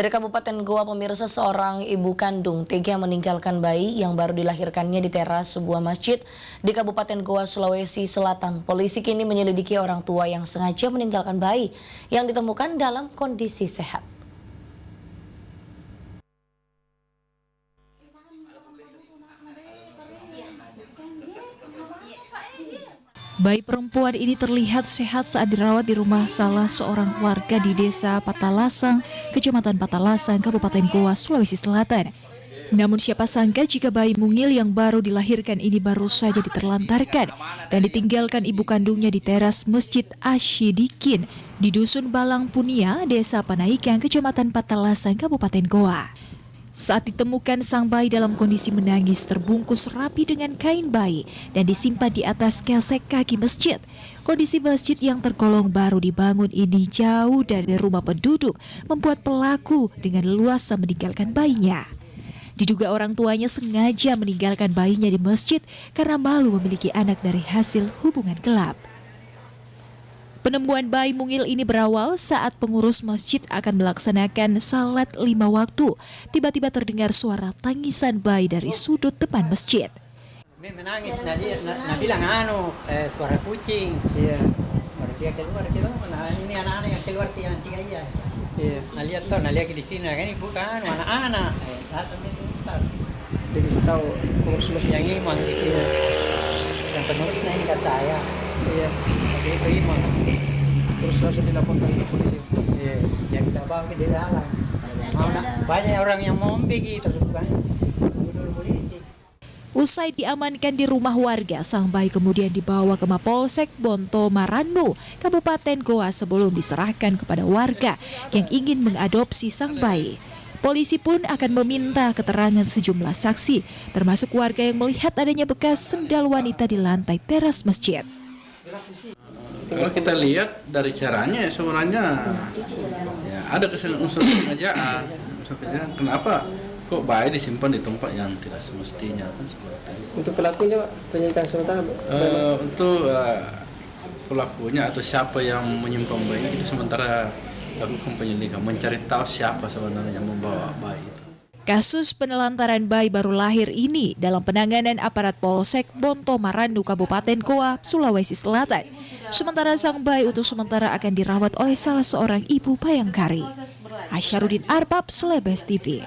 Dari Kabupaten Goa, pemirsa, seorang ibu kandung tega meninggalkan bayi yang baru dilahirkannya di teras sebuah masjid di Kabupaten Goa, Sulawesi Selatan. Polisi kini menyelidiki orang tua yang sengaja meninggalkan bayi yang ditemukan dalam kondisi sehat. Bayi perempuan ini terlihat sehat saat dirawat di rumah salah seorang warga di Desa Patalasang, Kecamatan Patalasang, Kabupaten Goa, Sulawesi Selatan. Namun siapa sangka jika bayi mungil yang baru dilahirkan ini baru saja diterlantarkan dan ditinggalkan ibu kandungnya di teras Masjid Ashidikin di Dusun Balang Punia, Desa Panaikan, Kecamatan Patalasang, Kabupaten Goa. Saat ditemukan, sang bayi dalam kondisi menangis terbungkus rapi dengan kain bayi dan disimpan di atas kelsek kaki masjid. Kondisi masjid yang tergolong baru dibangun ini jauh dari rumah penduduk membuat pelaku dengan leluasa meninggalkan bayinya. Diduga orang tuanya sengaja meninggalkan bayinya di masjid karena malu memiliki anak dari hasil hubungan gelap. Penemuan bayi mungil ini berawal saat pengurus masjid akan melaksanakan salat 5 waktu. Tiba-tiba terdengar suara tangisan bayi dari sudut depan masjid. Menangis, nah bilang suara kucing. Iya. Baru dia keluar, nah ini anak-anak yang keluar tiga iya. Iya. Nah lihat di sini, kan ini bukan anak-anak. Jadi tahu pengurus masjid yang imam di sini. Yang pengurusnya ini kan saya. Iya. Itu imam. Terus langsung dilaporkan ke polisi. Iya. Yang kita bawa ke dalam. Banyak orang yang mau begitu bukan. Usai diamankan di rumah warga, sang bayi kemudian dibawa ke Mapolsek Bonto Marannu, Kabupaten Goa sebelum diserahkan kepada warga yang ingin mengadopsi sang bayi. Polisi pun akan meminta keterangan sejumlah saksi, termasuk warga yang melihat adanya bekas sendal wanita di lantai teras masjid. Kalau kita lihat dari caranya sebenarnya ya, ada kesengajaan. Kenapa kok bayi disimpan di tempat yang tidak semestinya kan seperti itu. Untuk pelakunya Pak, penyitaan sementara untuk pelakunya atau siapa yang menyimpan bayi itu sementara lakukan penyelidikan, mencari tahu siapa sebenarnya yang membawa bayi itu. Kasus penelantaran bayi baru lahir ini dalam penanganan aparat Polsek Bonto Marannu, Kabupaten Goa, Sulawesi Selatan. Sementara sang bayi untuk sementara akan dirawat oleh salah seorang ibu bayangkari. Asyarudin Arbab, Slebes TV.